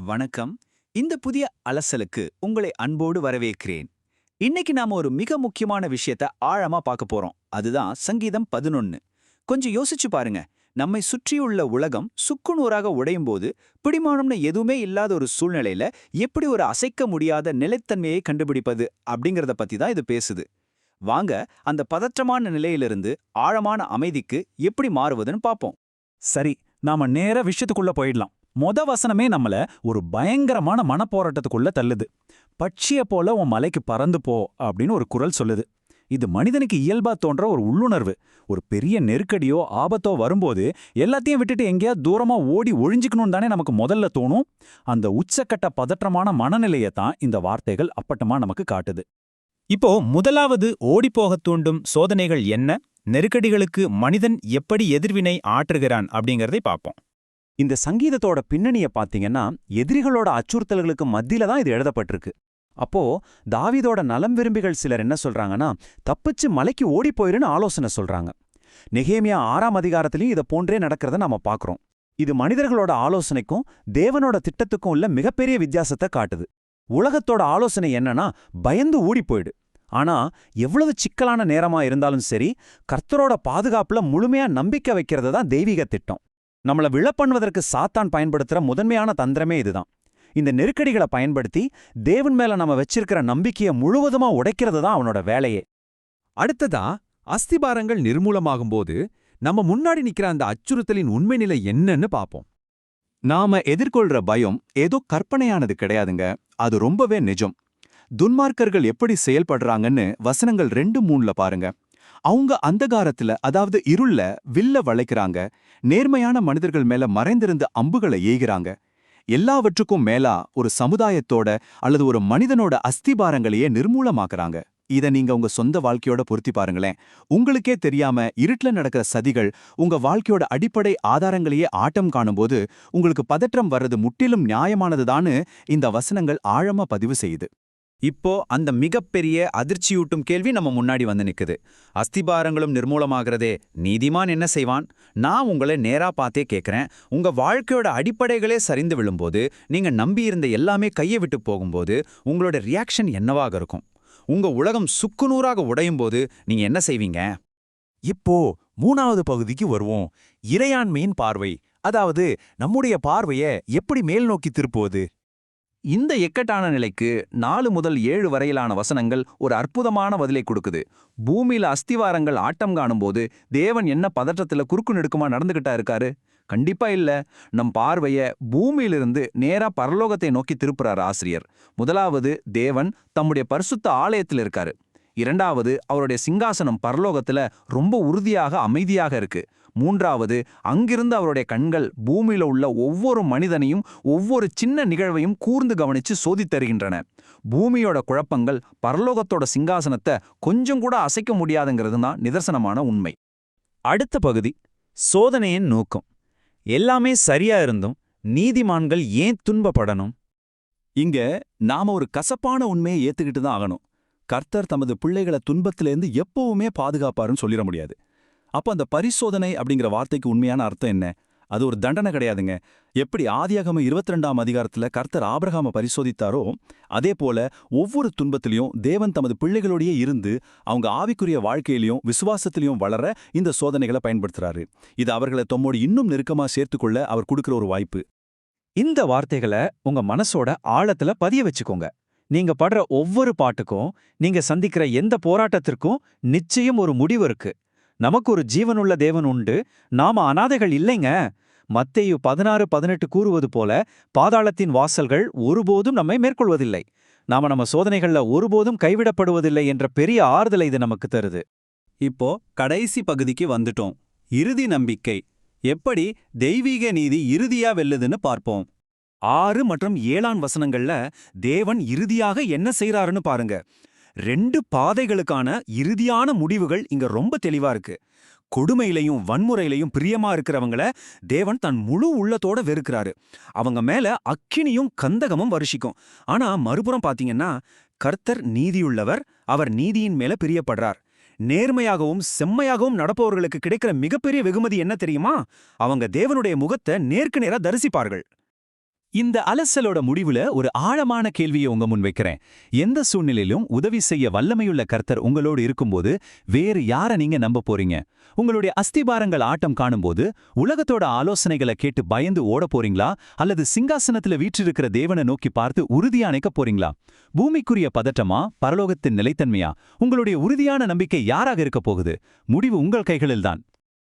வணக்கம். இந்த புதிய அலசலுக்கு உங்களை அன்போடு வரவேற்கிறேன். இன்னைக்கு நாம ஒரு மிக முக்கியமான விஷயத்த ஆழமா பார்க்க போறோம். அதுதான் சங்கீதம் 11. கொஞ்சம் யோசிச்சு பாருங்க. நம்மை சுற்றியுள்ள உலகம் சுக்குநூறாக உடையும் போது பிடிமானம்னு எதுவுமே இல்லாத ஒரு சூழ்நிலையில எப்படி ஒரு அசைக்க முடியாத நிலைத்தன்மையை கண்டுபிடிப்பது அப்படிங்கறத பத்தி தான் இது பேசுது. வாங்க அந்த பதற்றமான நிலையிலிருந்து ஆழமான அமைதிக்கு எப்படி மாறுவதுன்னு பார்ப்போம். சரி, நாம நேர விஷயத்துக்குள்ள போயிடலாம். வசனமே நம்மள ஒரு பயங்கரமான மனப்போராட்டத்துக்குள்ள தள்ளுது. பட்சிய போல உன் மலைக்கு பறந்து போ அப்படின்னு ஒரு குரல் சொல்லுது. இது மனிதனுக்கு இயல்பா தோன்ற ஒரு உள்ளுணர்வு. ஒரு பெரிய நெருக்கடியோ ஆபத்தோ வரும்போது எல்லாத்தையும் விட்டுட்டு எங்கேயா தூரமா ஓடி ஒழிஞ்சிக்கணும்னு தானே நமக்கு முதல்ல தோணும். அந்த உச்சக்கட்ட பதற்றமான மனநிலையை தான் இந்த வார்த்தைகள் அப்பட்டமா நமக்கு காட்டுது. இப்போ முதலாவது ஓடிப்போகத் தூண்டும் சோதனைகள் என்ன, நெருக்கடிகளுக்கு மனிதன் எப்படி எதிர்வினை ஆற்றுகிறான் அப்படிங்கறதை பார்ப்போம். இந்த சங்கீதத்தோட பின்னணிய பாத்தீங்கன்னா எதிரிகளோட அச்சுறுத்தல்களுக்கு மத்தியில தான் இது எழுதப்பட்டிருக்கு. அப்போ தாவீதோட நலம் விரும்பிகள் சிலர் என்ன சொல்றாங்கன்னா, தப்பிச்சு மலைக்கு ஓடி போயிருன்னு ஆலோசனை சொல்றாங்க. நெகேமியா 6ஆம் அதிகாரத்திலையும் இதை போன்றே நடக்கிறத நாம பாக்குறோம். இது மனிதர்களோட ஆலோசனைக்கும் தேவனோட திட்டத்துக்கும் உள்ள மிகப்பெரிய வித்தியாசத்தை காட்டுது. உலகத்தோட ஆலோசனை என்னன்னா, பயந்து ஓடி போயிடு. ஆனா எவ்வளவு சிக்கலான நேரமா இருந்தாலும் சரி, கர்த்தரோட பாதுகாப்புல முழுமையா நம்பிக்கை வைக்கிறது தான் தெய்வீக திட்டம். நம்மள விழப்பண்ணுவதற்கு சாத்தான் பயன்படுத்துற முதன்மையான தந்திரமே இதுதான். இந்த நெருக்கடிகளை பயன்படுத்தி தேவன் மேல நம்ம வச்சிருக்கிற நம்பிக்கையை முழுவதுமா உடைக்கிறது தான் அவனோட வேலையே. அடுத்ததா, அஸ்திபாரங்கள் நிர்மூலமாகும்போது நம்ம முன்னாடி நிக்கிற அந்த அச்சுறுத்தலின் உண்மை நிலை என்னன்னு பாப்போம். நாம எதிர்கொள்ற பயம் ஏதோ கற்பனையானது கிடையாதுங்க. அது ரொம்பவே நிஜம். துன்மார்க்கர்கள் எப்படி செயல்படுறாங்கன்னு வசனங்கள் 2-3ல பாருங்க. அவங்க அந்தகாரத்துல, அதாவது இருள்ல வில்ல வளைக்கிறாங்க. நேர்மையான மனிதர்கள் மேல மறைந்திருந்த அம்புகளை ஏய்கிறாங்க. எல்லாவற்றுக்கும் மேலா ஒரு சமுதாயத்தோட அல்லது ஒரு மனிதனோட அஸ்திபாரங்களையே நிர்மூலமாக்குறாங்க. இத நீங்க உங்க சொந்த வாழ்க்கையோட பொருத்தி பாருங்களேன். உங்களுக்கே தெரியாம இருட்டுல நடக்கிற சதிகள் உங்க வாழ்க்கையோட அடிப்படை ஆதாரங்களையே ஆட்டம் காணும்போது உங்களுக்கு பதற்றம் வர்றது முற்றிலும் நியாயமானதுதான்னு இந்த வசனங்கள் ஆழமா பதிவு செய்யுது. இப்போ அந்த மிகப்பெரிய அதிர்ச்சியூட்டும் கேள்வி நம்ம முன்னாடி வந்து நிக்குது. அஸ்திபாரங்களும் நிர்மூலமாகிறதே, நீதிமான் என்ன செய்வான்? நான் உங்களை நேரா பார்த்தே கேட்கிறேன். உங்க வாழ்க்கையோட அடிப்படைகளே சரிந்து விழும்போது, நீங்க நம்பியிருந்த எல்லாமே கையை விட்டு போகும்போது உங்களோட ரியாக்ஷன் என்னவாக இருக்கும்? உங்க உலகம் சுக்குநூறாக உடையும் போது நீங்க என்ன செய்வீங்க? இப்போ 3வது பகுதிக்கு வருவோம். இறையாண்மையின் பார்வை. அதாவது நம்முடைய பார்வைய எப்படி மேல் நோக்கி திருப்புவது? இந்த இக்கட்டான நிலைக்கு 4 முதல் 7 வரையிலான வசனங்கள் ஒரு அற்புதமான பதிலை கொடுக்குது. பூமியில அஸ்திவாரங்கள் ஆட்டம் காணும்போது தேவன் என்ன பதற்றத்துல குறுக்கு நெடுக்குமா நடந்துகிட்டா இருக்காரு? கண்டிப்பா இல்ல. நம் பார்வைய பூமியிலிருந்து நேரா பரலோகத்தை நோக்கி திருப்புறார் ஆசிரியர். முதலாவது, தேவன் தம்முடைய பரிசுத்த ஆலயத்தில் இருக்காரு. இரண்டாவது, அவருடைய சிங்காசனம் பரலோகத்துல ரொம்ப உறுதியாக அமைதியாக இருக்கு. மூன்றாவது, அங்கிருந்து அவருடைய கண்கள் பூமியில உள்ள ஒவ்வொரு மனிதனையும் ஒவ்வொரு சின்ன நிகழ்வையும் கூர்ந்து கவனிச்சு சோதித்தருகின்றன. பூமியோட குழப்பங்கள் பரலோகத்தோட சிங்காசனத்தை கொஞ்சம் கூட அசைக்க முடியாதுங்கிறது தான் நிதர்சனமான உண்மை. அடுத்த பகுதி, சோதனையின் நோக்கம். எல்லாமே சரியா இருந்தும் நீதிமான்கள் ஏன் துன்பப்படணும்? இங்க நாம ஒரு கசப்பான உண்மையை ஏத்துக்கிட்டு தான் ஆகணும். கர்த்தர் தமது பிள்ளைகளை துன்பத்திலேருந்து எப்பவுமே பாதுகாப்பாருன்னு சொல்லிட முடியாது. அப்போ அந்த பரிசோதனை அப்படிங்கிற வார்த்தைக்கு உண்மையான அர்த்தம் என்ன? அது ஒரு தண்டனை கிடையாதுங்க. எப்படி ஆதியாகமம் 22ஆம் அதிகாரத்துல கர்த்தர் ஆபிரகாம பரிசோதித்தாரோ, அதே போல ஒவ்வொரு துன்பத்திலையும் தேவன் தமது பிள்ளைகளோடையே இருந்து அவங்க ஆவிக்குரிய வாழ்க்கையிலையும் விசுவாசத்திலையும் வளர இந்த சோதனைகளை பயன்படுத்துறாரு. இது அவர்களை தம்மோடு இன்னும் நெருக்கமா சேர்த்துக்கொள்ள அவர் கொடுக்கிற ஒரு வாய்ப்பு. இந்த வார்த்தைகளை உங்க மனசோட ஆழத்துல பதிய வச்சுக்கோங்க. நீங்க படுற ஒவ்வொரு பாட்டுக்கும், நீங்க சந்திக்கிற எந்த போராட்டத்திற்கும் நிச்சயம் ஒரு முடிவு இருக்கு. நமக்கு ஒரு ஜீவனுள்ள தேவன் உண்டு. நாம அனாதைகள் இல்லைங்க. மத்தேயு 16:18 கூறுவது போல, பாதாளத்தின் வாசல்கள் ஒருபோதும் நம்மை மேற்கொள்வதில்லை. நாம நம்ம சோதனைகள்ல ஒருபோதும் கைவிடப்படுவதில்லை என்ற பெரிய ஆறுதலை இது நமக்கு தருது. இப்போ கடைசி பகுதிக்கு வந்துட்டோம். இறுதி நம்பிக்கை. எப்படி தெய்வீக நீதி இறுதியா வெல்லுதுன்னு பார்ப்போம். 6 மற்றும் 7ஆம் வசனங்கள்ல தேவன் இறுதியாக என்ன செய்றாருன்னு பாருங்க. 2 பாதைகளுக்கான இறுதியான முடிவுகள் இங்க ரொம்ப தெளிவா இருக்கு. கொடுமையிலையும் வன்முறையிலையும் பிரியமா இருக்கிறவங்கள தேவன் தன் முழு உள்ளத்தோட வெறுக்கிறாரு. அவங்க மேல அக்கினியும் கந்தகமும் வருஷிக்கும். ஆனா மறுபுறம் பாத்தீங்கன்னா, கர்த்தர் நீதியுள்ளவர், அவர் நீதியின் மேல பிரியப்படுறார். நேர்மையாகவும் செம்மையாகவும் நடப்பவர்களுக்கு கிடைக்கிற மிகப்பெரிய வெகுமதி என்ன தெரியுமா? அவங்க தேவனுடைய முகத்தை நேருக்கு நேரா தரிசிப்பார்கள். இந்த அலசலோட முடிவுல ஒரு ஆழமான கேள்வியை உங்க முன் வைக்கிறேன். எந்த சூழ்நிலையிலும் உதவி செய்ய வல்லமையுள்ள கர்த்தர் உங்களோடு இருக்கும்போது வேறு யாரை நீங்க நம்ப போறீங்க? உங்களுடைய அஸ்திபாரங்கள் ஆட்டம் காணும்போது உலகத்தோட ஆலோசனைகளை கேட்டு பயந்து ஓட போறீங்களா, அல்லது சிங்காசனத்துல வீற்றிருக்கிற தேவனை நோக்கி பார்த்து உறுதியா நினைக்க போறீங்களா? பூமிக்குரிய பதட்டமா, பரலோகத்தின் நிலைத்தன்மையா? உங்களுடைய உறுதியான நம்பிக்கை யாராக இருக்க போகுது? முடிவு உங்கள் கைகளில்தான்.